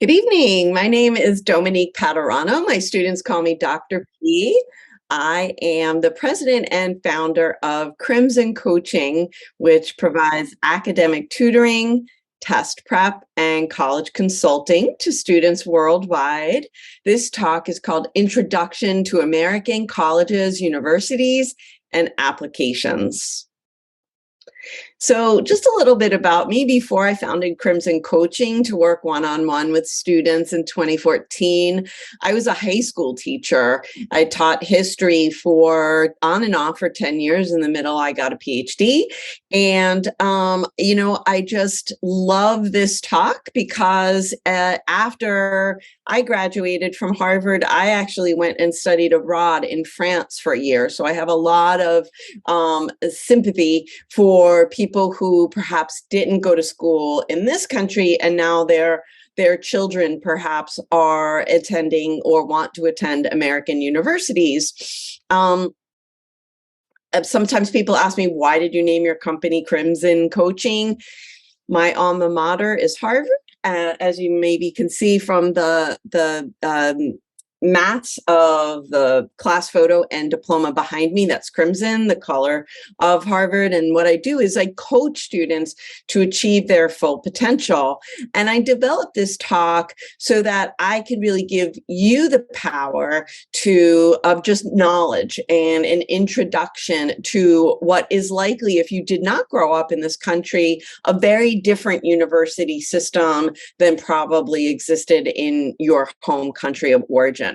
Good evening. My name is Dominique Padurano. My students call me Dr. P. I am the president and founder of Crimson Coaching, which provides academic tutoring, test prep, and college consulting to students worldwide. This talk is called Introduction to American Colleges, Universities, and Applications. So just a little bit about me. Before I founded Crimson Coaching to work one-on-one with students in 2014, I was a high school teacher. I taught history for on and off for 10 years. In the middle, I got a Ph.D. And, I just love this talk because after I graduated from Harvard, I actually went and studied abroad in France for a year. So I have a lot of sympathy for people who perhaps didn't go to school in this country and now their children perhaps are attending or want to attend American universities. Sometimes people ask me, why did you name your company Crimson Coaching? My alma mater is Harvard. As you maybe can see from the mats of the class photo and diploma behind me, that's crimson, the color of Harvard. And what I do is I coach students to achieve their full potential. And I developed this talk so that I could really give you the power of just knowledge and an introduction to what is likely, if you did not grow up in this country, a very different university system than probably existed in your home country of origin.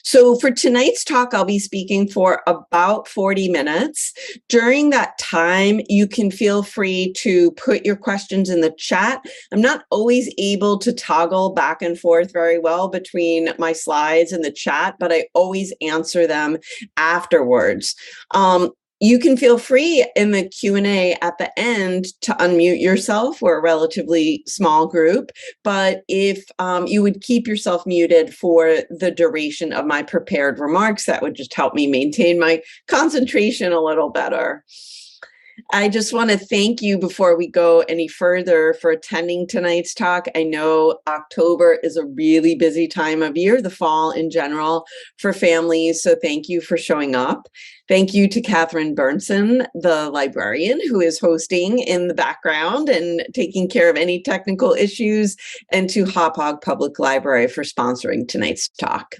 So for tonight's talk, I'll be speaking for about 40 minutes. During that time, you can feel free to put your questions in the chat. I'm not always able to toggle back and forth very well between my slides and the chat, but I always answer them afterwards. You can feel free in the Q&A at the end to unmute yourself. We're a relatively small group, but if you would keep yourself muted for the duration of my prepared remarks, that would just help me maintain my concentration a little better. I just want to thank you before we go any further for attending tonight's talk. I know October is a really busy time of year, the fall in general, for families. So thank you for showing up. Thank you to Catherine Burnson, the librarian, who is hosting in the background and taking care of any technical issues, and to Hauppauge Public Library for sponsoring tonight's talk.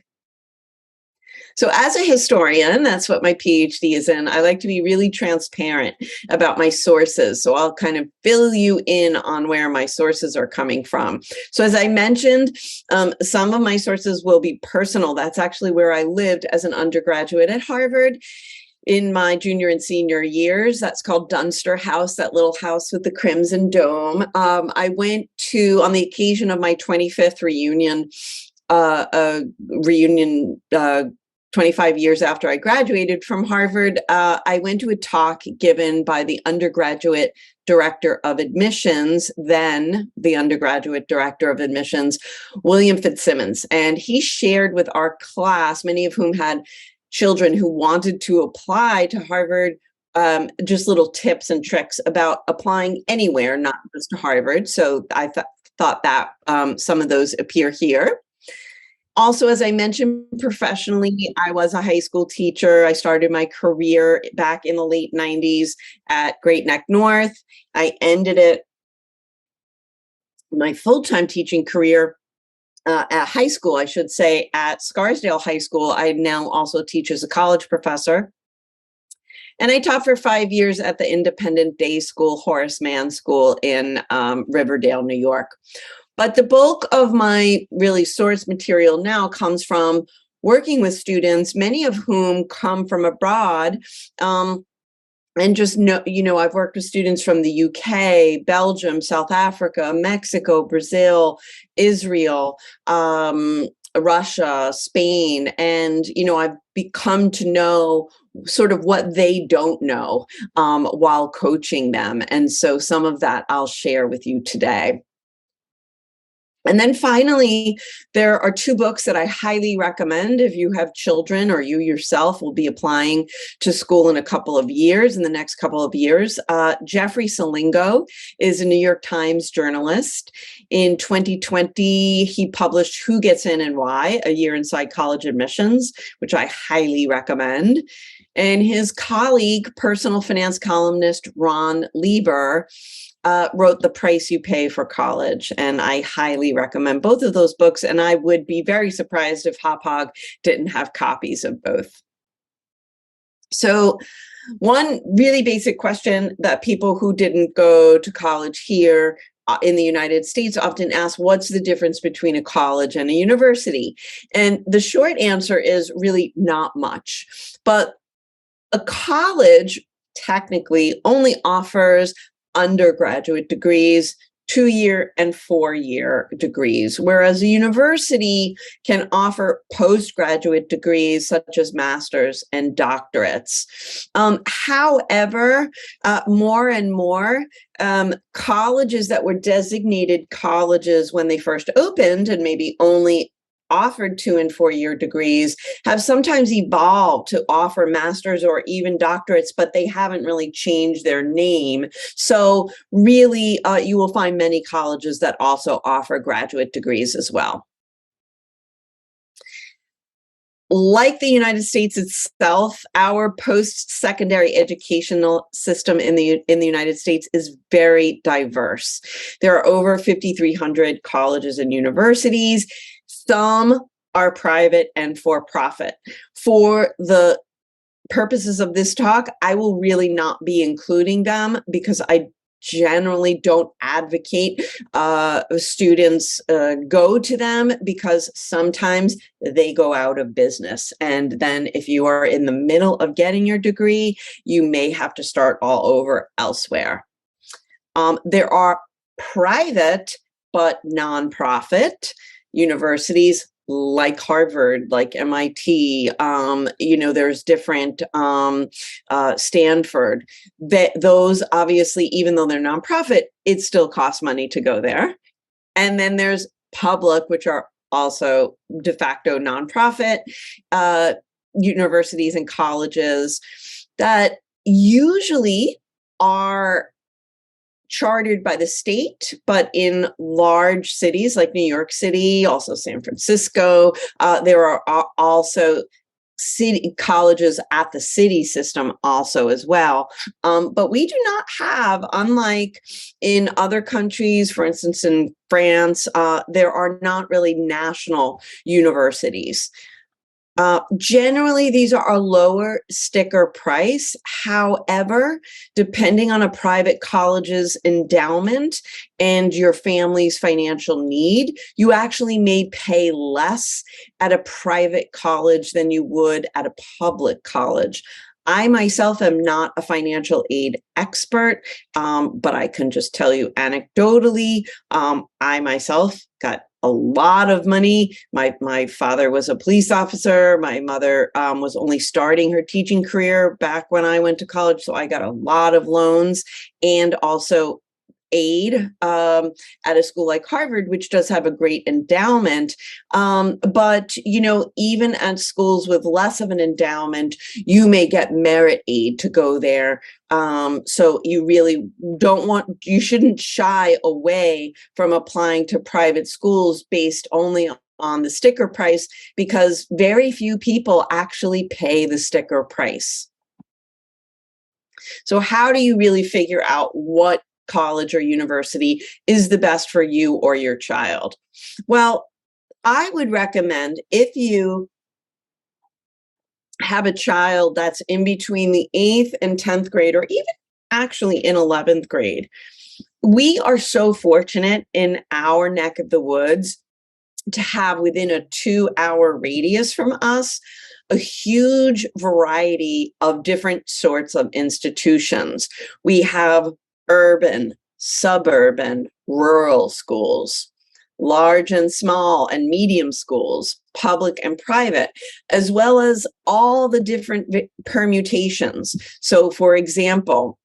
So as a historian, that's what my PhD is in, I like to be really transparent about my sources. So I'll kind of fill you in on where my sources are coming from. So as I mentioned, some of my sources will be personal. That's actually where I lived as an undergraduate at Harvard in my junior and senior years. That's called Dunster House, that little house with the crimson dome. I went to, on the occasion of my 25th reunion, 25 years after I graduated from Harvard, I went to a talk given by the undergraduate director of admissions, then the undergraduate director of admissions, William Fitzsimmons. And he shared with our class, many of whom had children who wanted to apply to Harvard, just little tips and tricks about applying anywhere, not just to Harvard. So I thought that some of those appear here. Also, as I mentioned, professionally, I was a high school teacher. I started my career back in the late 90s at Great Neck North. I ended my full-time teaching career at high school, I should say, at Scarsdale High School. I now also teach as a college professor. And I taught for 5 years at the independent day school, Horace Mann School in Riverdale, New York. But the bulk of my really source material now comes from working with students, many of whom come from abroad. And just I've worked with students from the UK, Belgium, South Africa, Mexico, Brazil, Israel, Russia, Spain. And, I've become to know sort of what they don't know while coaching them. And so some of that I'll share with you today. And then finally, there are two books that I highly recommend if you have children or you yourself will be applying to school in a couple of years, in the next couple of years. Jeffrey Salingo is a New York Times journalist. In 2020, he published Who Gets In and Why? A Year Inside College Admissions, which I highly recommend. And his colleague, personal finance columnist Ron Lieber, wrote The Price You Pay for College. And I highly recommend both of those books. And I would be very surprised if Hauppauge didn't have copies of both. So one really basic question that people who didn't go to college here in the United States often ask, what's the difference between a college and a university? And the short answer is really not much. But a college technically only offers undergraduate degrees, 2-year and 4-year degrees, whereas a university can offer postgraduate degrees such as master's and doctorates. However, more and more colleges that were designated colleges when they first opened and maybe only offered 2- and 4-year degrees have sometimes evolved to offer masters or even doctorates, but they haven't really changed their name. So really, you will find many colleges that also offer graduate degrees as well. Like the United States itself, our post-secondary educational system in the United States is very diverse. There are over 5,300 colleges and universities. Some are private and for-profit. For the purposes of this talk, I will really not be including them because I generally don't advocate students go to them because sometimes they go out of business. And then if you are in the middle of getting your degree, you may have to start all over elsewhere. There are private but nonprofit universities like Harvard, like MIT, there's different, Stanford, those obviously, even though they're nonprofit, it still costs money to go there. And then there's public, which are also de facto nonprofit, universities and colleges that usually are chartered by the state, but in large cities like New York City, also San Francisco, there are also city colleges at the city system also as well. But we do not have, unlike in other countries, for instance, in France, there are not really national universities. Generally, these are a lower sticker price. However, depending on a private college's endowment and your family's financial need, you actually may pay less at a private college than you would at a public college. I myself am not a financial aid expert, but I can just tell you anecdotally, I myself got a lot of money. My father was a police officer. My mother was only starting her teaching career back when I went to college. So I got a lot of loans and also aid at a school like Harvard, which does have a great endowment. But, even at schools with less of an endowment, you may get merit aid to go there. So you really you shouldn't shy away from applying to private schools based only on the sticker price, because very few people actually pay the sticker price. So how do you really figure out what college or university is the best for you or your child? Well, I would recommend, if you have a child that's in between the 8th and 10th grade, or even actually in 11th grade, we are so fortunate in our neck of the woods to have, within a 2-hour radius from us, a huge variety of different sorts of institutions. We have urban, suburban, rural schools, large and small and medium schools, public and private, as well as all the different permutations. So, for example,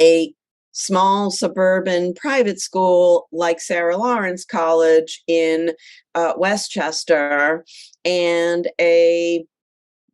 a small suburban private school like Sarah Lawrence College in Westchester, and a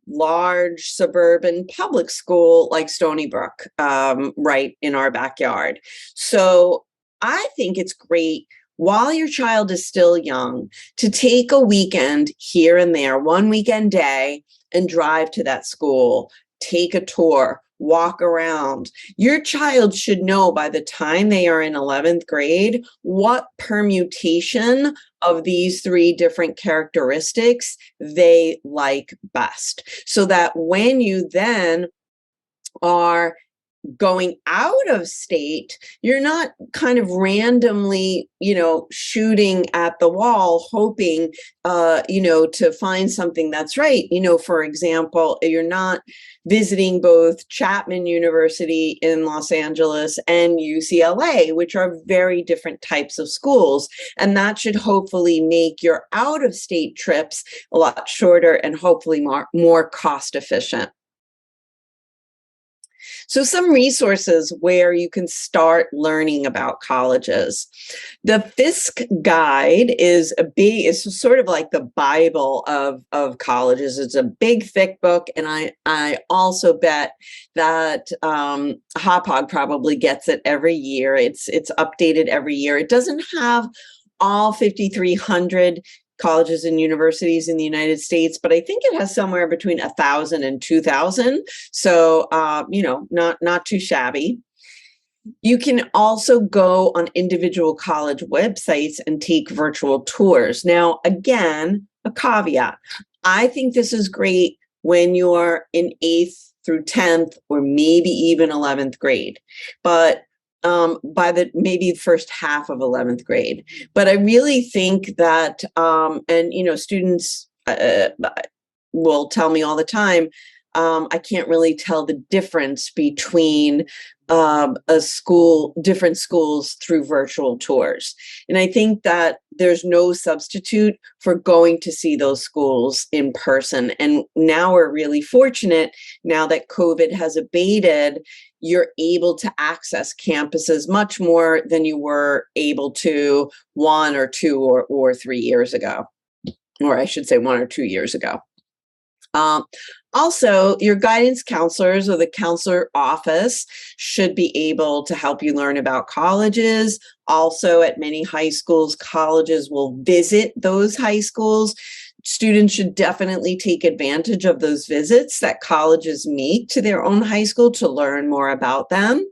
large suburban public school like Stony Brook, right in our backyard. So I think it's great while your child is still young to take a weekend here and there, one weekend day, and drive to that school, take a tour, walk around. Your child should know by the time they are in 11th grade what permutation of these three different characteristics they like best. So that when you then are going out of state, you're not kind of randomly, shooting at the wall, hoping, to find something that's right. For example, you're not visiting both Chapman University in Los Angeles and UCLA, which are very different types of schools. And that should hopefully make your out of state trips a lot shorter and hopefully more cost efficient. So some resources where you can start learning about colleges. The Fisk Guide is it's sort of like the Bible of colleges. It's a big, thick book. And I also bet that Hauppauge probably gets it every year. It's updated every year. It doesn't have all 5,300 colleges and universities in the United States, but I think it has somewhere between 1,000 and 2,000. So, not too shabby. You can also go on individual college websites and take virtual tours. Now, again, a caveat. I think this is great when you're in 8th through 10th or maybe even 11th grade. But by maybe the first half of 11th grade. But I really think that, students will tell me all the time, I can't really tell the difference between different schools through virtual tours. And I think that there's no substitute for going to see those schools in person. And now we're really fortunate, now that COVID has abated, you're able to access campuses much more than you were able to 1 or 2 or 3 years ago, or I should say 1 or 2 years ago. Also, your guidance counselors or the counselor office should be able to help you learn about colleges. Also, at many high schools, colleges will visit those high schools. Students should definitely take advantage of those visits that colleges make to their own high school to learn more about them.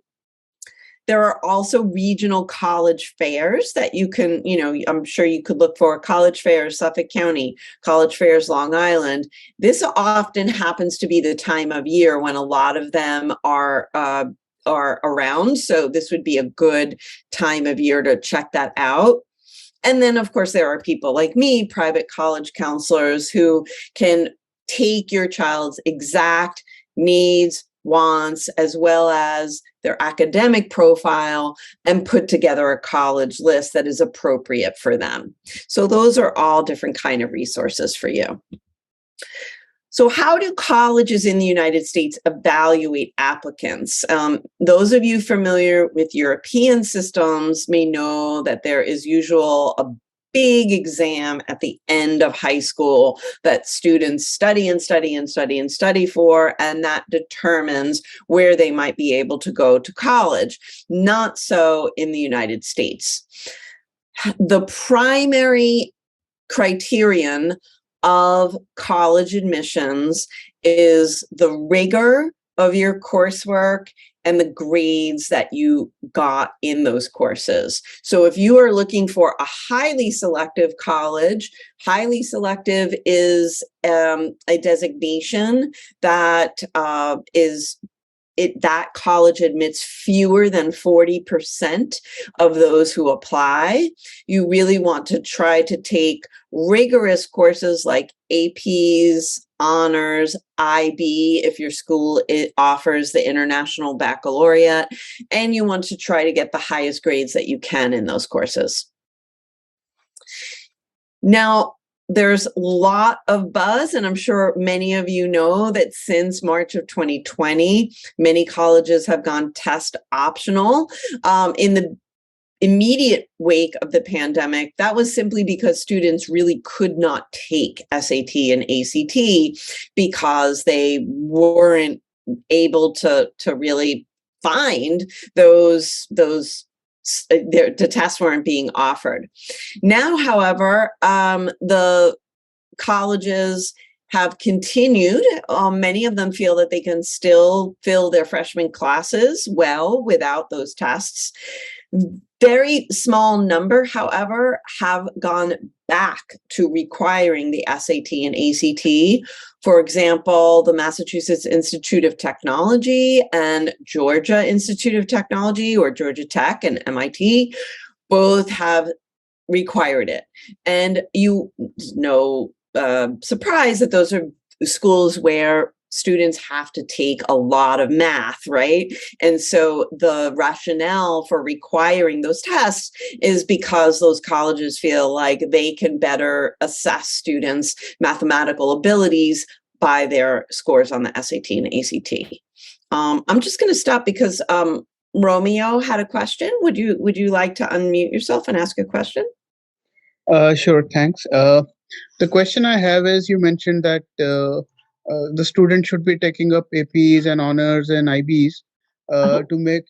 There are also regional college fairs that you can, I'm sure you could look for. College fairs, Suffolk County, college fairs, Long Island. This often happens to be the time of year when a lot of them are around. So this would be a good time of year to check that out. And then, of course, there are people like me, private college counselors, who can take your child's exact needs, wants, as well as their academic profile and put together a college list that is appropriate for them. So those are all different kind of resources for you. So how do colleges in the United States evaluate applicants? Those of you familiar with European systems may know that there is a big exam at the end of high school that students study and study and study and study for, and that determines where they might be able to go to college. Not so in the United States. The primary criterion of college admissions is the rigor of your coursework and the grades that you got in those courses. So if you are looking for a highly selective college, highly selective is a designation that that college admits fewer than 40% of those who apply. You really want to try to take rigorous courses like APs, honors, IB, if your school offers the International Baccalaureate, and you want to try to get the highest grades that you can in those courses. Now, there's a lot of buzz, and I'm sure many of you know that since March of 2020, many colleges have gone test optional. In the immediate wake of the pandemic, that was simply because students really could not take SAT and ACT because they weren't able to really find the tests weren't being offered. Now, however, the colleges have continued. Many of them feel that they can still fill their freshman classes well without those tests. Very small number, however, have gone back to requiring the SAT and ACT. For example, the Massachusetts Institute of Technology and Georgia Institute of Technology, or Georgia Tech and MIT, both have required it. And surprise that those are schools where students have to take a lot of math, right? And so the rationale for requiring those tests is because those colleges feel like they can better assess students' mathematical abilities by their scores on the SAT and ACT. I'm just going to stop because Romeo had a question. Would you like to unmute yourself and ask a question? Sure, thanks. The question I have is, you mentioned that the student should be taking up APs and honors and IBs to make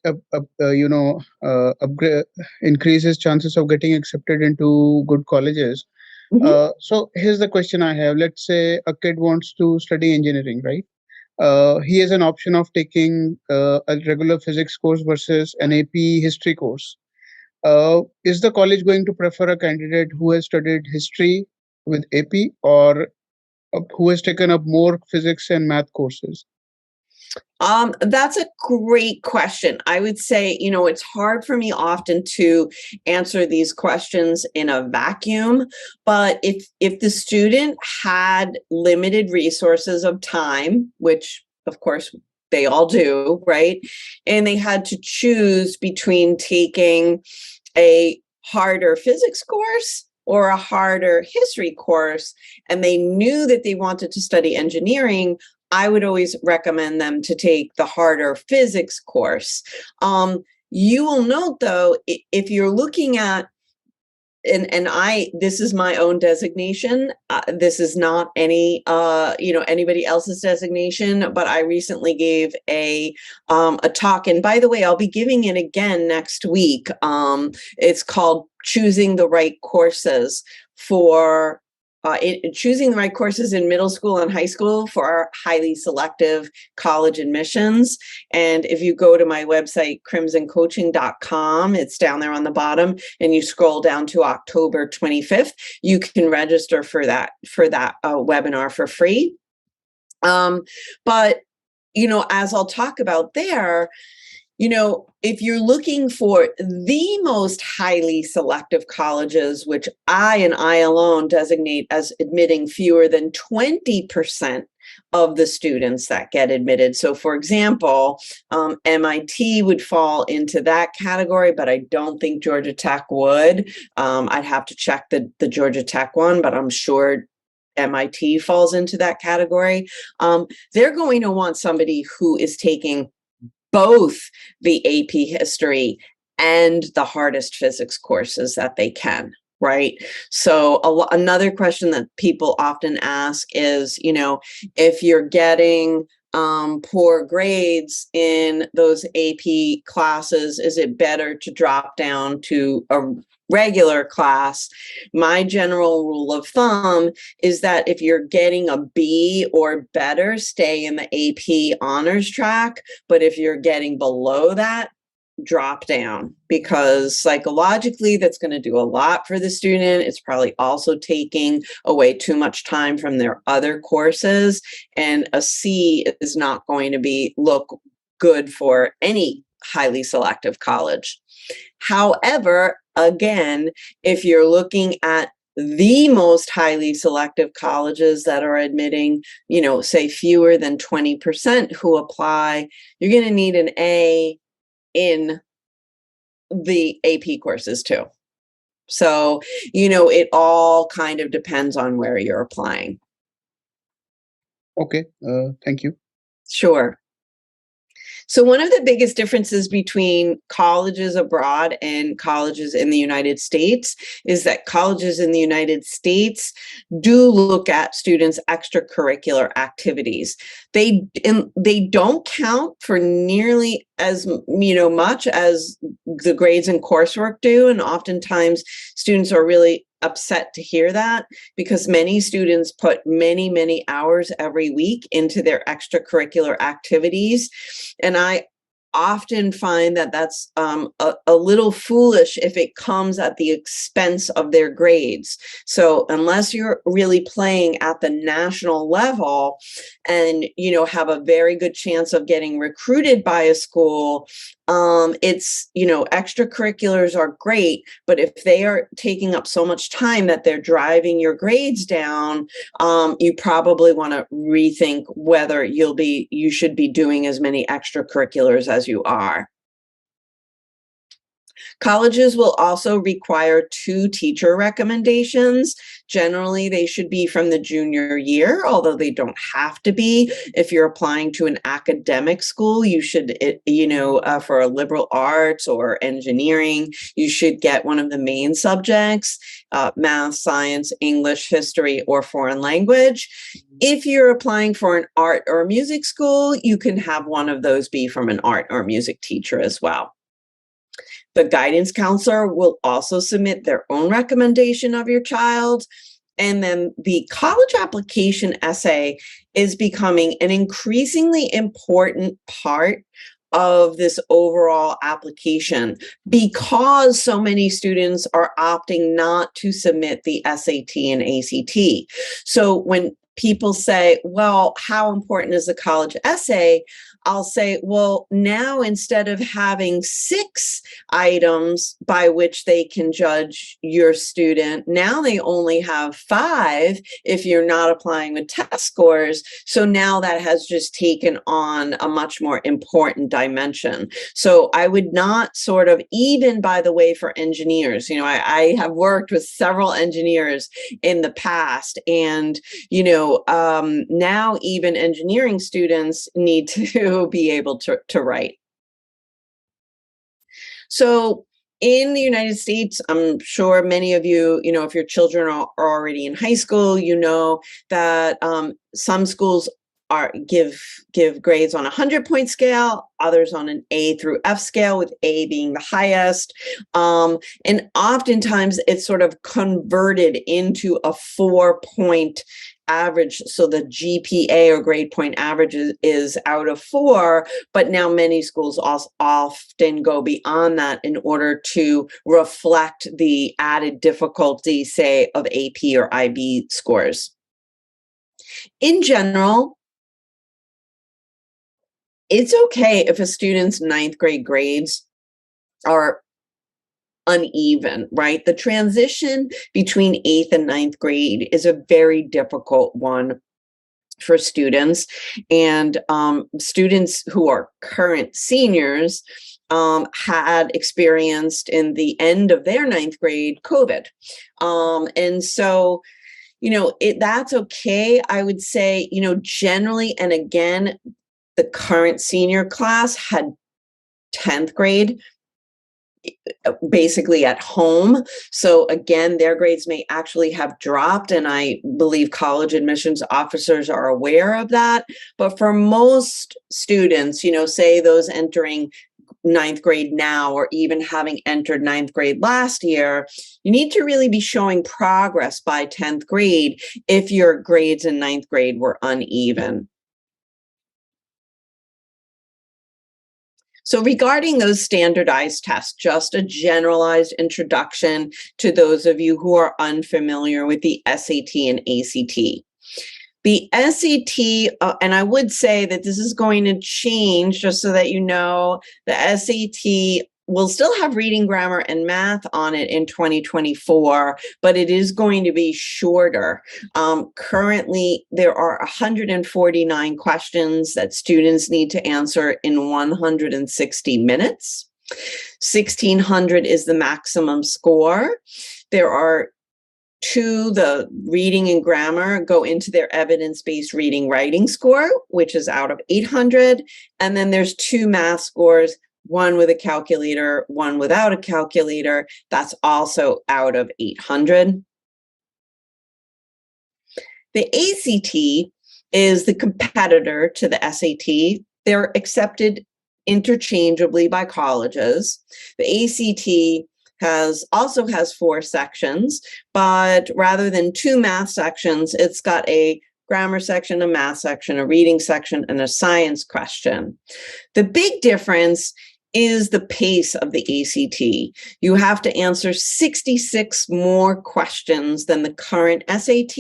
upgrade, increase his chances of getting accepted into good colleges. So here's the question I have. Let's say a kid wants to study engineering, right? He has an option of taking a regular physics course versus an AP history course. Is the college going to prefer a candidate who has studied history with AP, or who has taken up more physics and math courses? That's a great question. I would say, it's hard for me often to answer these questions in a vacuum, but if the student had limited resources of time, which of course they all do, right? And they had to choose between taking a harder physics course or a harder history course, and they knew that they wanted to study engineering, I would always recommend them to take the harder physics course. You will note, though, if you're looking at, this is my own designation. This is not anybody else's designation, but I recently gave a talk, and by the way, I'll be giving it again next week. It's called Choosing the Right Courses for choosing the right courses in middle school and high school for highly selective college admissions. And if you go to my website, crimsoncoaching.com, it's down there on the bottom, and you scroll down to October 25th, you can register for that webinar for free. But, as I'll talk about there, if you're looking for the most highly selective colleges, which I alone designate as admitting fewer than 20% of the students that get admitted. So for example, MIT would fall into that category, but I don't think Georgia Tech would. I'd have to check the Georgia Tech one, but I'm sure MIT falls into that category. They're going to want somebody who is taking both the AP history and the hardest physics courses that they can, right? So another question that people often ask is, if you're getting poor grades in those AP classes, is it better to drop down to a regular class? My general rule of thumb is that if you're getting a B or better, stay in the AP honors track. But if you're getting below that, drop down, because psychologically that's going to do a lot for the student. It's probably also taking away too much time from their other courses, and a C is not going to look good for any highly selective college. However, again, if you're looking at the most highly selective colleges that are admitting, say fewer than 20% who apply, you're going to need an A in the AP courses too. So, it all kind of depends on where you're applying. Okay, thank you. Sure. So one of the biggest differences between colleges abroad and colleges in the United States is that colleges in the United States do look at students' extracurricular activities. They don't count for nearly as much as the grades and coursework do, and oftentimes students are really upset to hear that, because many students put many, many hours every week into their extracurricular activities. And I often find that that's a little foolish if it comes at the expense of their grades. So unless you're really playing at the national level and have a very good chance of getting recruited by a school, it's extracurriculars are great, but if they are taking up so much time that they're driving your grades down, you probably want to rethink whether you should be doing as many extracurriculars as you are. Colleges will also require 2 teacher recommendations. Generally, they should be from the junior year, although they don't have to be. If you're applying to an academic school, you should, for a liberal arts or engineering, you should get one of the main subjects, math, science, English, history, or foreign language. If you're applying for an art or music school, you can have one of those be from an art or music teacher as well. The guidance counselor will also submit their own recommendation of your child. And then the college application essay is becoming an increasingly important part of this overall application, because so many students are opting not to submit the SAT and ACT. So when people say, well, how important is the college essay? I'll say, well, now instead of having 6 items by which they can judge your student, now they only have 5 if you're not applying with test scores. So now that has just taken on a much more important dimension. So I would not sort of, even by the way, for engineers, I have worked with several engineers in the past, and, now even engineering students need to be able to write. So in the United States, I'm sure many of you, if your children are already in high school, that some schools give grades on a 100-point scale, others on an A through F scale, with A being the highest. And oftentimes it's sort of converted into a 4-point average. So the GPA, or grade point average, is out of 4, but now many schools also often go beyond that in order to reflect the added difficulty, say, of AP or IB scores. In general, it's okay if a student's 9th grade grades are uneven, right? The transition between 8th and 9th grade is a very difficult one for students, and students who are current seniors had experienced in the end of their 9th grade COVID. And so, that's okay. I would say, generally, and again, the current senior class had 10th grade basically at home. So again, their grades may actually have dropped, and I believe college admissions officers are aware of that. But for most students, say those entering 9th grade now, or even having entered 9th grade last year, you need to really be showing progress by 10th grade if your grades in 9th grade were uneven. So regarding those standardized tests, just a generalized introduction to those of you who are unfamiliar with the SAT and ACT. The SAT, and I would say that this is going to change, just so that you know, the SAT will still have reading, grammar, and math on it in 2024, but it is going to be shorter. Currently, there are 149 questions that students need to answer in 160 minutes. 1,600 is the maximum score. There are two, the reading and grammar go into their evidence-based reading writing score, which is out of 800. And then there's two math scores, one with a calculator, one without a calculator. That's also out of 800. The ACT is the competitor to the SAT. They're accepted interchangeably by colleges. The ACT also has 4 sections, but rather than 2 math sections, it's got a grammar section, a math section, a reading section, and a science question. The big difference is the pace of the ACT. You have to answer 66 more questions than the current SAT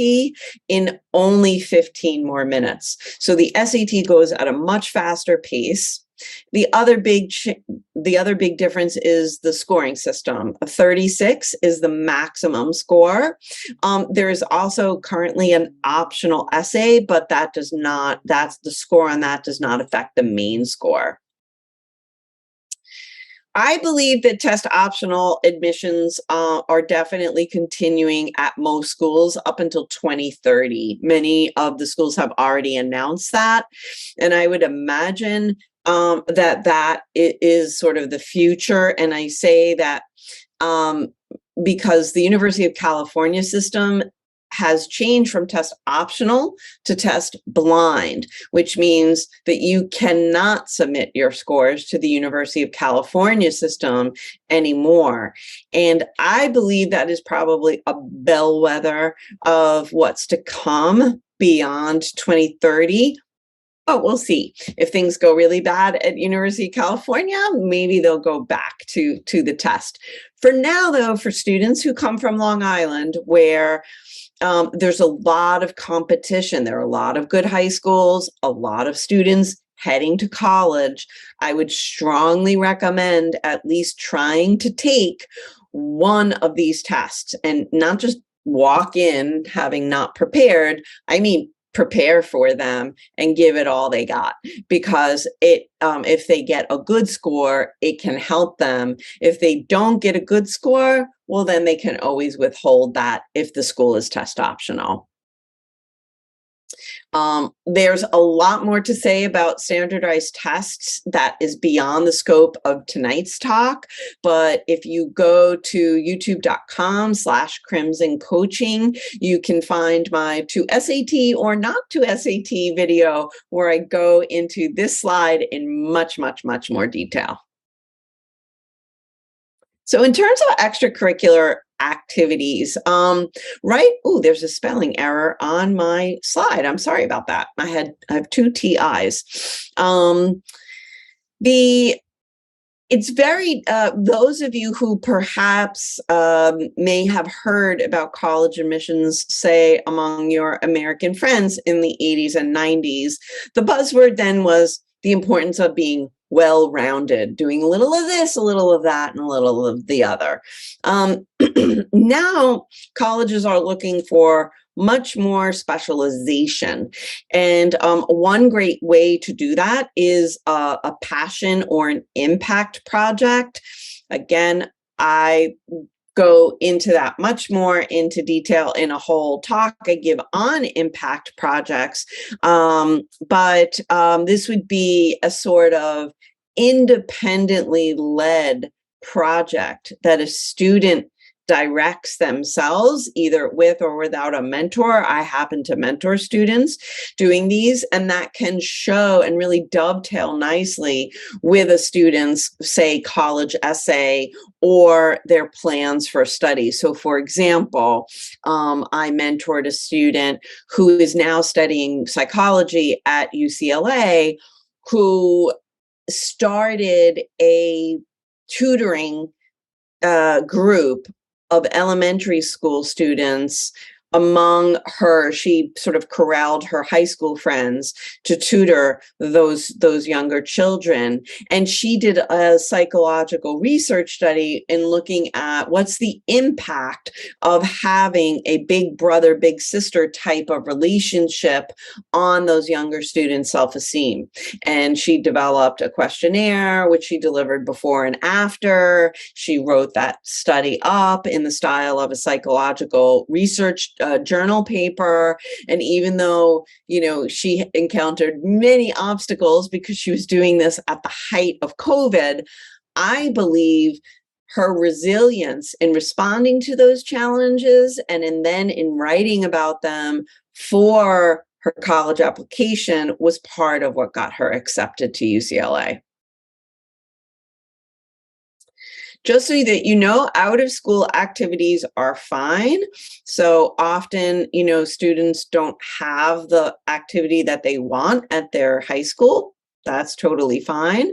in only 15 more minutes. So the SAT goes at a much faster pace. The other big difference is the scoring system. A 36 is the maximum score. There is also currently an optional essay, but that's the score on that does not affect the main score. I believe that test optional admissions are definitely continuing at most schools up until 2030. Many of the schools have already announced that. And I would imagine that is sort of the future. And I say that because the University of California system has changed from test optional to test blind, which means that you cannot submit your scores to the University of California system anymore. And I believe that is probably a bellwether of what's to come beyond 2030. But we'll see. If things go really bad at University of California, maybe they'll go back to the test. For now, though, for students who come from Long Island, where there's a lot of competition, there are a lot of good high schools, a lot of students heading to college, I would strongly recommend at least trying to take one of these tests and not just walk in having not prepared. I mean, prepare for them and give it all they got, because if they get a good score, it can help them. If they don't get a good score, well, then they can always withhold that if the school is test optional. There's a lot more to say about standardized tests that is beyond the scope of tonight's talk. But if you go to youtube.com/Crimson Coaching, you can find my to SAT or not to SAT video where I go into this slide in much, much, much more detail. So in terms of extracurricular activities, right? Oh, there's a spelling error on my slide. I'm sorry about that. I have 2 TIs. It's very, those of you who perhaps may have heard about college admissions, say among your American friends in the 80s and 90s, the buzzword then was the importance of being well-rounded, doing a little of this, a little of that, and a little of the other. Now, colleges are looking for much more specialization. And one great way to do that is a passion or an impact project. Again, I go into that much more into detail in a whole talk I give on impact projects. But this would be a sort of independently led project that a student directs themselves, either with or without a mentor. I happen to mentor students doing these, and that can show and really dovetail nicely with a student's, say, college essay or their plans for study. So for example, I mentored a student who is now studying psychology at UCLA, who started a tutoring group of elementary school students among her, she sort of corralled her high school friends to tutor those younger children. And she did a psychological research study in looking at what's the impact of having a big brother, big sister type of relationship on those younger students' self-esteem. And she developed a questionnaire, which she delivered before and after. She wrote that study up in the style of a psychological research journal paper. And even though, she encountered many obstacles because she was doing this at the height of COVID, I believe her resilience in responding to those challenges and then in writing about them for her college application was part of what got her accepted to UCLA. Just so that you know, out of school activities are fine. So often, students don't have the activity that they want at their high school. That's totally fine.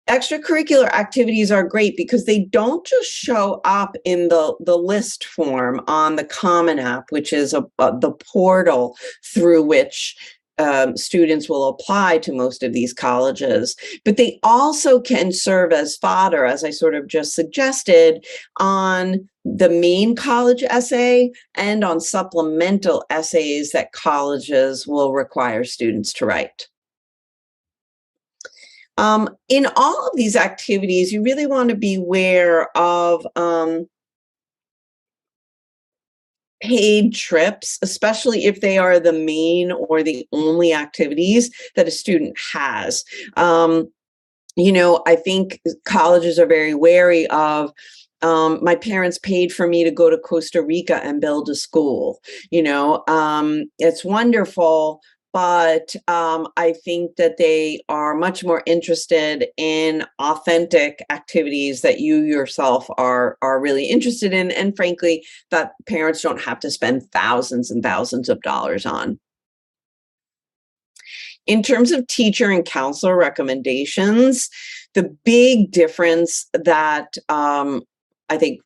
Extracurricular activities are great because they don't just show up in the list form on the Common App, which is the portal through which students will apply to most of these colleges, but they also can serve as fodder, as I sort of just suggested, on the main college essay and on supplemental essays that colleges will require students to write. In all of these activities, you really want to be aware of paid trips, especially if they are the main or the only activities that a student has. I think colleges are very wary of, my parents paid for me to go to Costa Rica and build a school. It's wonderful, but I think that they are much more interested in authentic activities that you yourself are really interested in, and frankly, that parents don't have to spend thousands and thousands of dollars on. In terms of teacher and counselor recommendations, the big difference that I think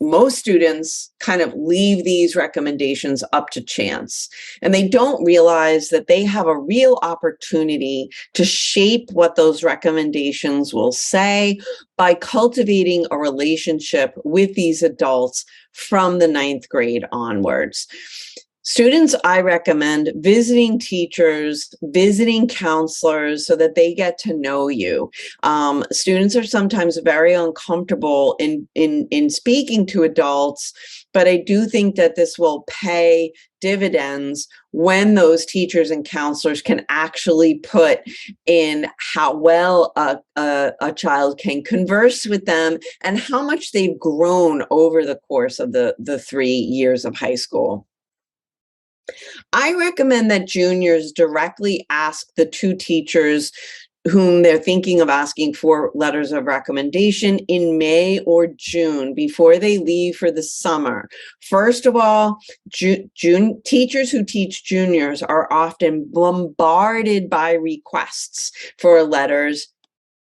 most students kind of leave these recommendations up to chance, and they don't realize that they have a real opportunity to shape what those recommendations will say by cultivating a relationship with these adults from the 9th grade onwards. Students, I recommend visiting teachers, visiting counselors so that they get to know you. Students are sometimes very uncomfortable in speaking to adults, but I do think that this will pay dividends when those teachers and counselors can actually put in how well a child can converse with them and how much they've grown over the course of the 3 years of high school. I recommend that juniors directly ask the 2 teachers whom they're thinking of asking for letters of recommendation in May or June before they leave for the summer. First of all, teachers who teach juniors are often bombarded by requests for letters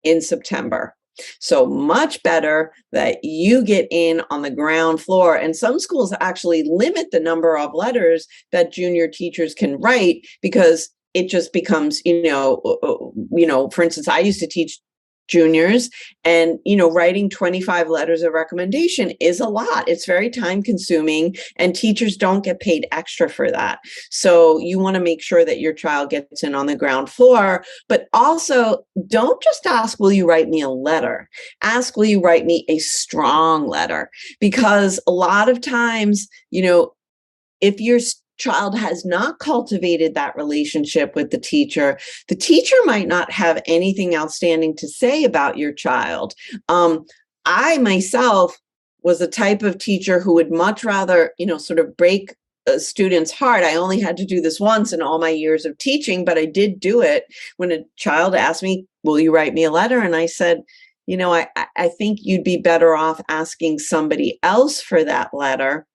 in September. So much better that you get in on the ground floor. And some schools actually limit the number of letters that junior teachers can write because it just becomes, for instance, I used to teach juniors, and writing 25 letters of recommendation is a lot. It's very time consuming, and teachers don't get paid extra for that. So you want to make sure that your child gets in on the ground floor, but also don't just ask, will you write me a letter? Ask, will you write me a strong letter? Because a lot of times, if your child has not cultivated that relationship with the teacher might not have anything outstanding to say about your child. I myself was the type of teacher who would much rather, sort of break a student's heart. I only had to do this once in all my years of teaching, but I did do it when a child asked me, will you write me a letter? And I said, I think you'd be better off asking somebody else for that letter.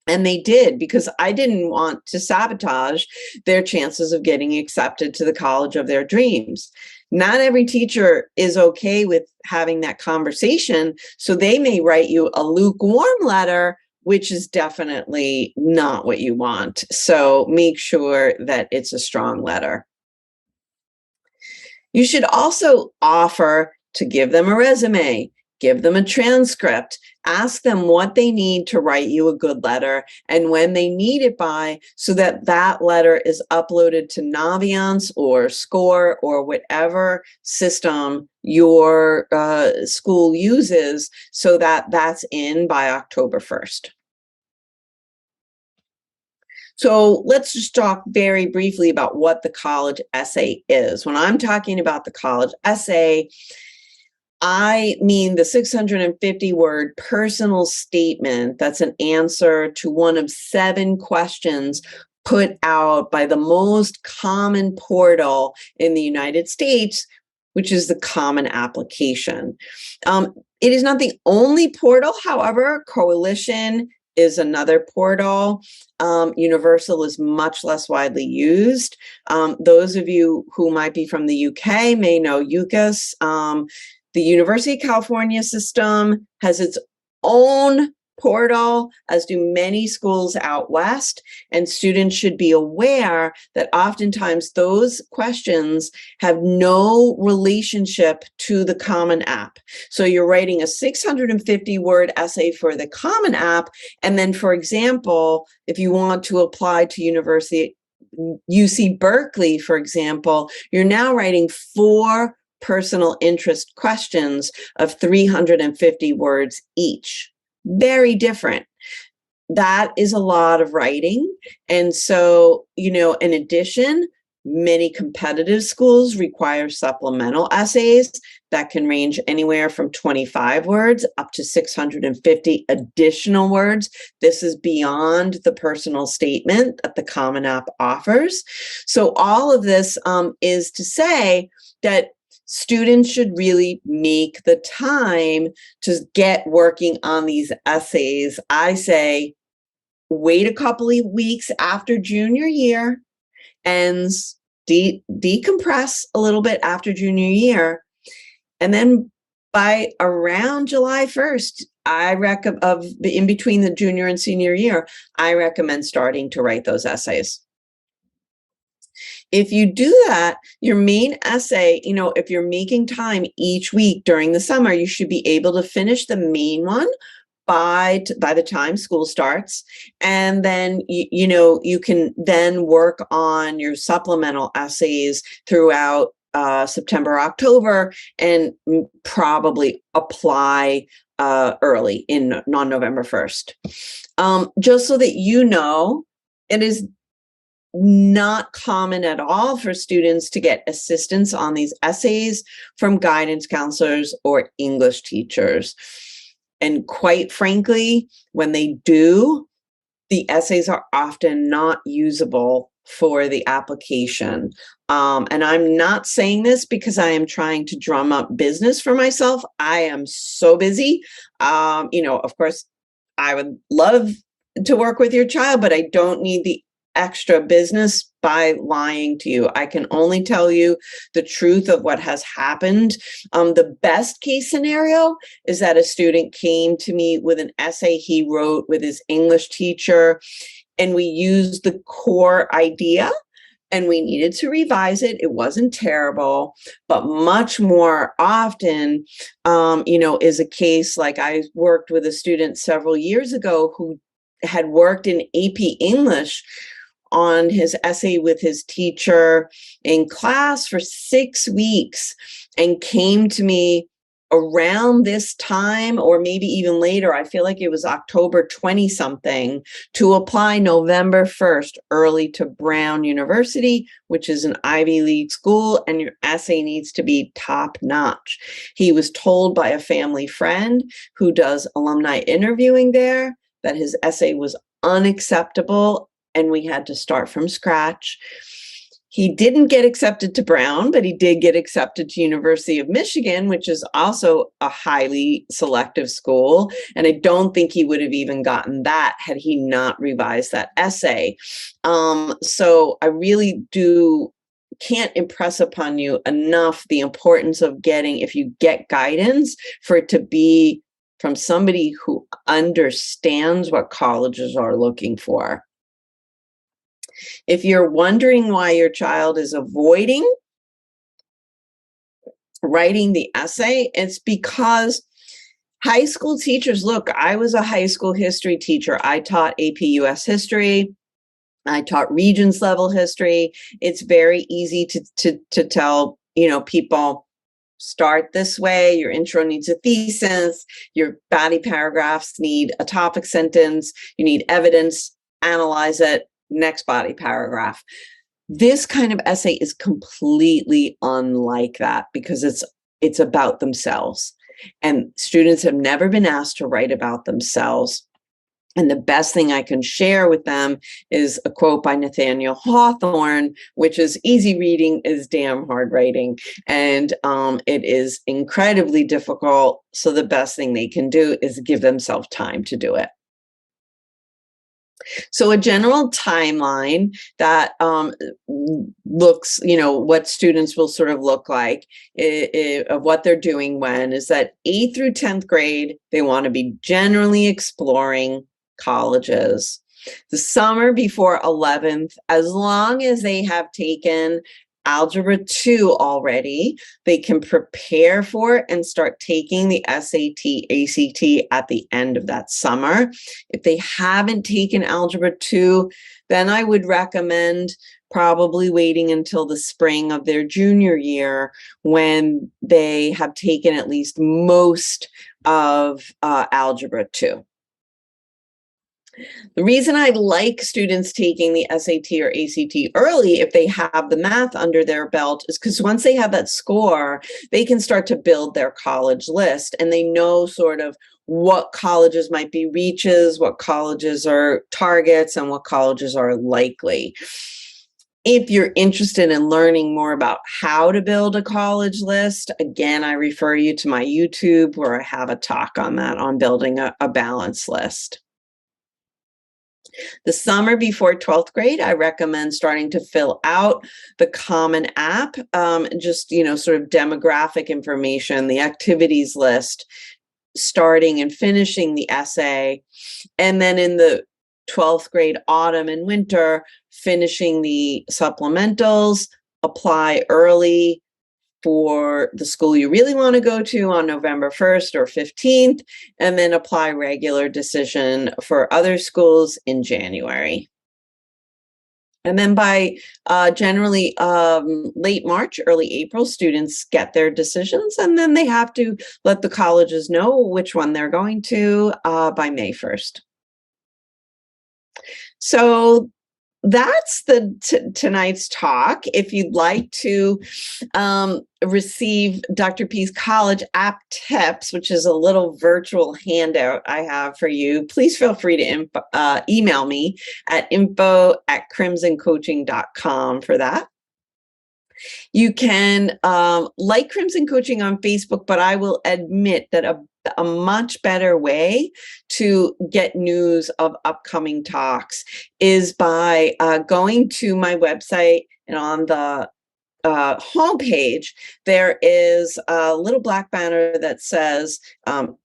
And they did, because I didn't want to sabotage their chances of getting accepted to the college of their dreams. Not every teacher is okay with having that conversation, so they may write you a lukewarm letter, which is definitely not what you want. So make sure that it's a strong letter. You should also offer to give them a resume, give them a transcript, ask them what they need to write you a good letter and when they need it by, so that that letter is uploaded to Naviance or Score or whatever system your school uses, so that that's in by October 1st. So let's just talk very briefly about what the college essay is. When I'm talking about the college essay, I mean the 650-word personal statement that's an answer to one of 7 questions put out by the most common portal in the United States, which is the Common Application. It is not the only portal, however. Coalition is another portal. Universal is much less widely used. Those of you who might be from the UK may know UCAS. The University of California system has its own portal, as do many schools out west, and students should be aware that oftentimes those questions have no relationship to the Common App. So you're writing a 650-word essay for the Common App, and then, for example, if you want to apply to UC Berkeley, for example, you're now writing 4 personal interest questions of 350 words each. Very different. That is a lot of writing. And so, in addition, many competitive schools require supplemental essays that can range anywhere from 25 words up to 650 additional words. This is beyond the personal statement that the Common App offers. So all of this is to say that students should really make the time to get working on these essays. I say, wait a couple of weeks after junior year and decompress a little bit after junior year. And then by around July 1st, in between the junior and senior year, I recommend starting to write those essays. If you do that, your main essay, if you're making time each week during the summer, you should be able to finish the main one by the time school starts. And then, you can then work on your supplemental essays throughout September, October, and probably apply early on November 1st. Just so that it is not common at all for students to get assistance on these essays from guidance counselors or English teachers. And quite frankly, when they do, the essays are often not usable for the application. And I'm not saying this because I am trying to drum up business for myself. I am so busy. Of course, I would love to work with your child, but I don't need the extra business by lying to you. I can only tell you the truth of what has happened. The best case scenario is that a student came to me with an essay he wrote with his English teacher, and we used the core idea and we needed to revise it. It wasn't terrible, but much more often, is a case like I worked with a student several years ago who had worked in AP English on his essay with his teacher in class for 6 weeks and came to me around this time, or maybe even later. I feel like it was October 20 something, to apply November 1st early to Brown University, which is an Ivy League school, and your essay needs to be top notch. He was told by a family friend who does alumni interviewing there that his essay was unacceptable and we had to start from scratch. He didn't get accepted to Brown, but he did get accepted to University of Michigan, which is also a highly selective school. And I don't think he would have even gotten that had he not revised that essay. So I really can't impress upon you enough the importance of getting, if you get guidance, for from somebody who understands what colleges are looking for. If you're wondering why your child is avoiding writing the essay, it's because high school teachers, look, I was a high school history teacher. I taught AP US history. I taught Regents level history. It's very easy to tell, people, start this way. Your intro needs a thesis. Your body paragraphs need a topic sentence. You need evidence, analyze it, next body paragraph. This kind of essay is completely unlike that because it's about themselves. And students have never been asked to write about themselves. And the best thing I can share with them is a quote by Nathaniel Hawthorne, which is easy reading is damn hard writing. And it is incredibly difficult. So the best thing they can do is give themselves time to do it. So a general timeline that looks, what students will sort of look like of what they're doing when is that 8th through 10th grade, they want to be generally exploring colleges. The summer before 11th, as long as they have taken Algebra 2 already, they can prepare for it and start taking the SAT, ACT at the end of that summer. If they haven't taken Algebra 2, then I would recommend probably waiting until the spring of their junior year when they have taken at least most of Algebra 2. The reason I like students taking the SAT or ACT early, if they have the math under their belt, is because once they have that score, they can start to build their college list and they know sort of what colleges might be reaches, what colleges are targets, and what colleges are likely. If you're interested in learning more about how to build a college list, again, I refer you to my YouTube where I have a talk on that, on building a balanced list. The summer before 12th grade, I recommend starting to fill out the Common App, just, sort of demographic information, the activities list, starting and finishing the essay. And then in the 12th grade, autumn and winter, finishing the supplementals, apply early for the school you really want to go to on November 1st or 15th, and then apply regular decision for other schools in January. And then by generally late March, early April, students get their decisions, and then they have to let the colleges know which one they're going to by May 1st. So that's tonight's talk. If you'd like to receive Dr. P's college app tips, which is a little virtual handout I have for you, please feel free to email me at info@crimsoncoaching.com for that. You can like Crimson Coaching on Facebook, but I will admit that a much better way to get news of upcoming talks is by going to my website, and on the homepage, there is a little black banner that says,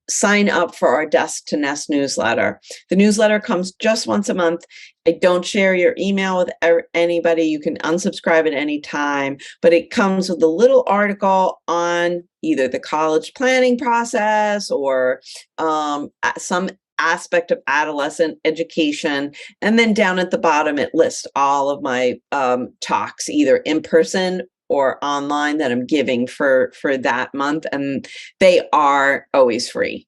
sign up for our Desk to Nest newsletter. The newsletter comes just once a month. I don't share your email with anybody. You can unsubscribe at any time, but it comes with a little article on either the college planning process or some aspect of adolescent education. And then down at the bottom, it lists all of my talks, either in person or online, that I'm giving for that month. And they are always free.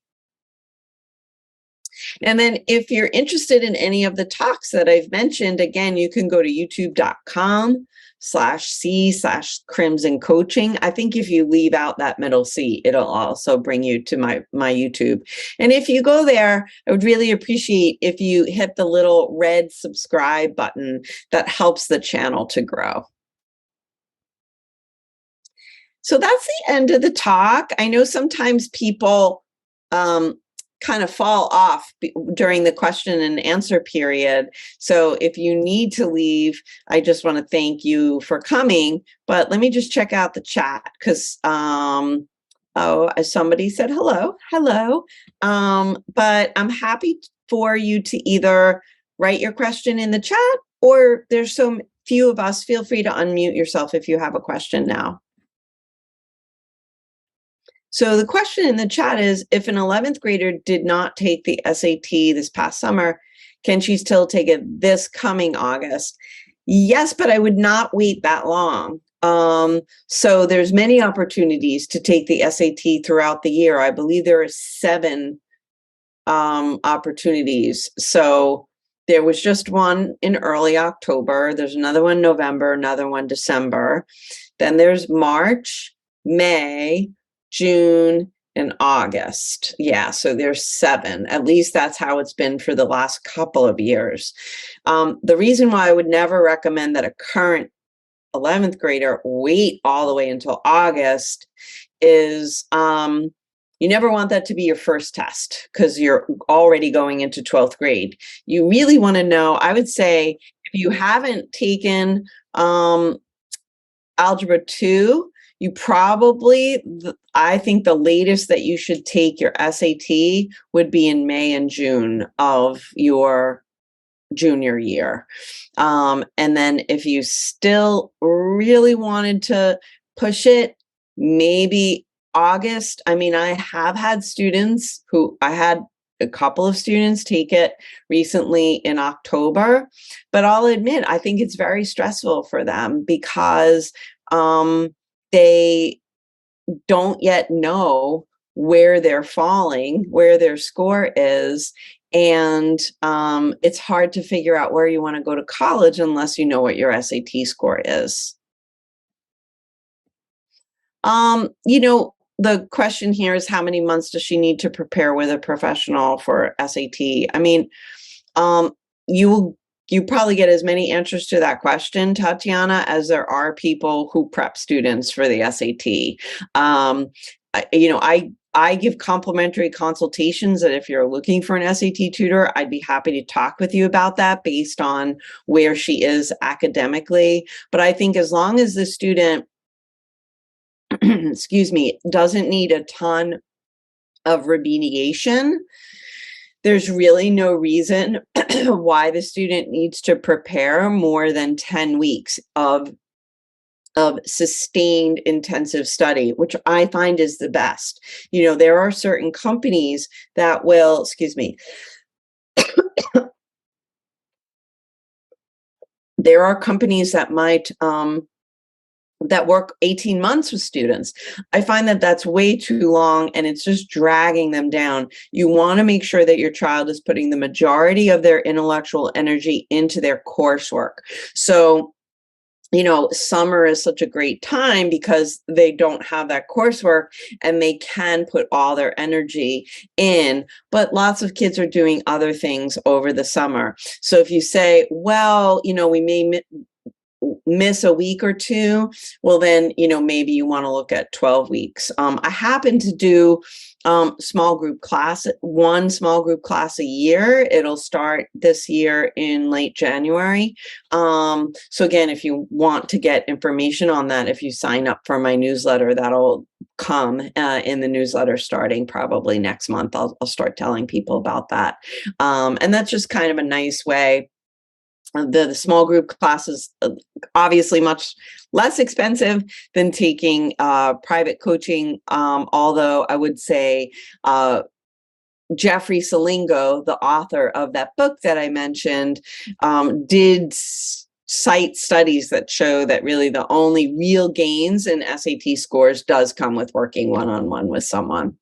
And then if you're interested in any of the talks that I've mentioned, again, you can go to youtube.com/c/Crimson Coaching. I think if you leave out that middle C, it'll also bring you to my YouTube. And if you go there, I would really appreciate if you hit the little red subscribe button. That helps the channel to grow. So that's the end of the talk. I know sometimes people kind of fall off during the question and answer period. So if you need to leave, I just want to thank you for coming. But let me just check out the chat because Oh, somebody said hello, hello. But I'm happy for you to either write your question in the chat, or there's so few of us, feel free to unmute yourself if you have a question now. So the question in the chat is, if an 11th grader did not take the SAT this past summer, can she still take it this coming August? Yes, but I would not wait that long. So there's many opportunities to take the SAT throughout the year. I believe there are 7 opportunities. So there was just one in early October. There's another one November, another one December. Then there's March, May, June, and August. Yeah, so there's 7. At least that's how it's been for the last couple of years. The reason why I would never recommend that a current 11th grader wait all the way until August is you never want that to be your first test because you're already going into 12th grade. You really want to know, I would say, if you haven't taken Algebra 2, you probably, I think the latest that you should take your SAT would be in May and June of your junior year. And then if you still really wanted to push it, maybe August. I mean, I have had students I had a couple of students take it recently in October, but I'll admit, I think it's very stressful for them because they don't yet know where they're falling, where their score is. And it's hard to figure out where you want to go to college unless you know what your SAT score is. The question here is, how many months does she need to prepare with a professional for SAT? I mean, you probably get as many answers to that question, Tatiana, as there are people who prep students for the SAT. I give complimentary consultations that if you're looking for an SAT tutor, I'd be happy to talk with you about that based on where she is academically. But I think as long as the student, excuse me, doesn't need a ton of remediation, there's really no reason why the student needs to prepare more than 10 weeks of sustained intensive study, which I find is the best. There are certain companies that will, excuse me, there are companies that might that work 18 months with students. I find that that's way too long and it's just dragging them down. You want to make sure that your child is putting the majority of their intellectual energy into their coursework. So, summer is such a great time because they don't have that coursework and they can put all their energy in, but lots of kids are doing other things over the summer. So if you say, well, we may miss a week or 2, well then maybe you want to look at 12 weeks. I happen to do one small group class a year. It'll start this year in late January. So again, if you want to get information on that, if you sign up for my newsletter, that'll come in the newsletter starting probably next month. I'll start telling people about that. And that's just kind of a nice way. The small group classes obviously much less expensive than taking private coaching, although I would say Jeffrey Salingo, the author of that book that I mentioned, did cite studies that show that really the only real gains in SAT scores does come with working one-on-one with someone.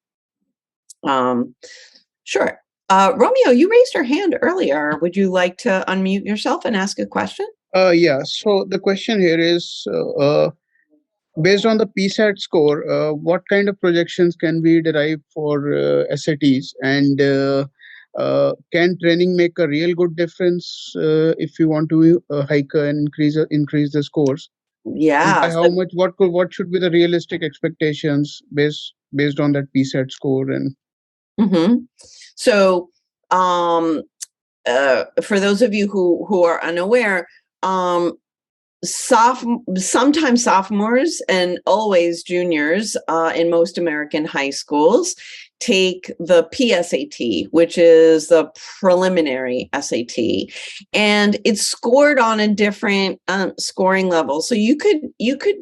Sure. Romeo, you raised your hand earlier. Would you like to unmute yourself and ask a question? Yeah. So the question here is, based on the PSAT score, what kind of projections can we derive for SATs? And can training make a real good difference if you want to hike and increase the scores? Yeah. By how much? What should be the realistic expectations based on that PSAT score? And So, for those of you who are unaware, sometimes sophomores and always juniors in most American high schools take the PSAT, which is the preliminary SAT, and it's scored on a different scoring level. So you could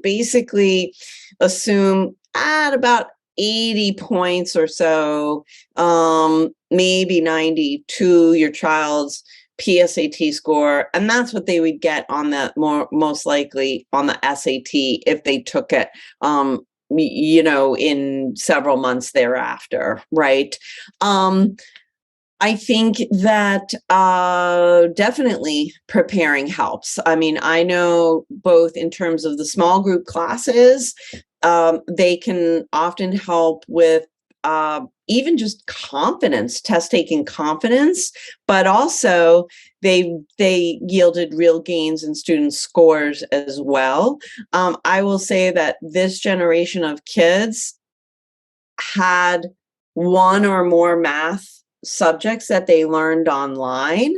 basically assume at about 80 points or so, maybe 90 to your child's PSAT score, and that's what they would get on that most likely on the SAT if they took it in several months thereafter, right? I think that definitely preparing helps. I mean, I know both in terms of the small group classes, they can often help with even just confidence, test taking confidence, but also they yielded real gains in student scores as well. I will say that this generation of kids had one or more math subjects that they learned online.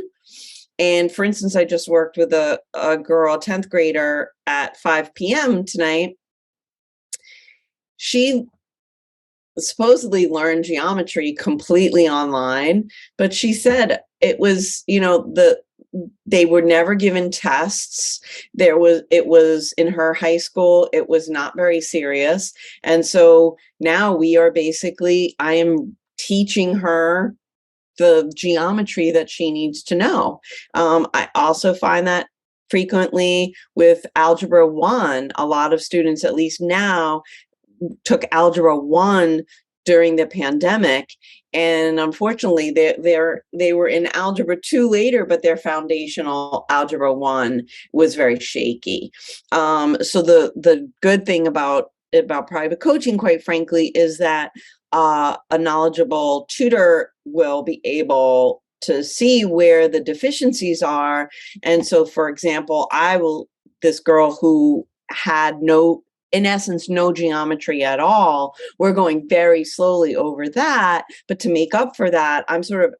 And for instance, I just worked with a girl, a 10th grader at 5 p.m. tonight. She supposedly learned geometry completely online, but she said it was, they were never given tests. It was in her high school, it was not very serious. And so now I am teaching her the geometry that she needs to know. I also find that frequently with Algebra 1, a lot of students, at least now, took Algebra 1 during the pandemic, and unfortunately they were in Algebra 2 later, but their foundational Algebra 1 was very shaky. So the good thing about private coaching, quite frankly, is that a knowledgeable tutor will be able to see where the deficiencies are. And so, for example, this girl who had in essence, no geometry at all, we're going very slowly over that. But to make up for that, I'm sort of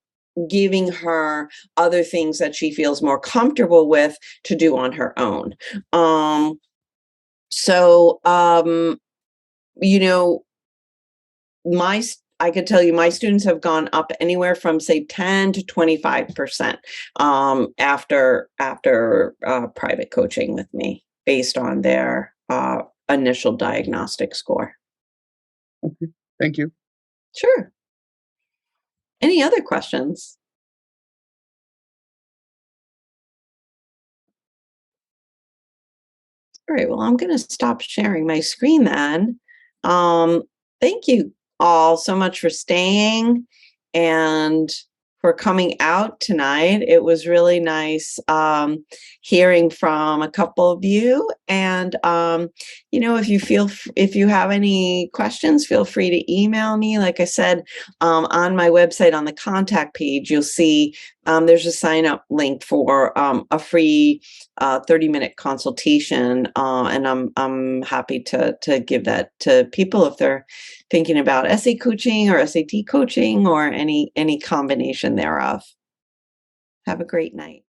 giving her other things that she feels more comfortable with to do on her own. I could tell you my students have gone up anywhere from say 10 to 25% after private coaching with me based on their initial diagnostic score. Okay, thank you. Sure. Any other questions? All right, well, I'm going to stop sharing my screen then. Thank you all so much for staying and for coming out tonight. It was really nice hearing from a couple of you. And, if you have any questions, feel free to email me. Like I said, on my website, on the contact page, you'll see there's a sign up link for a free 30-minute consultation. And I'm happy to give that to people if they're thinking about essay coaching or SAT coaching or any combination thereof. Have a great night.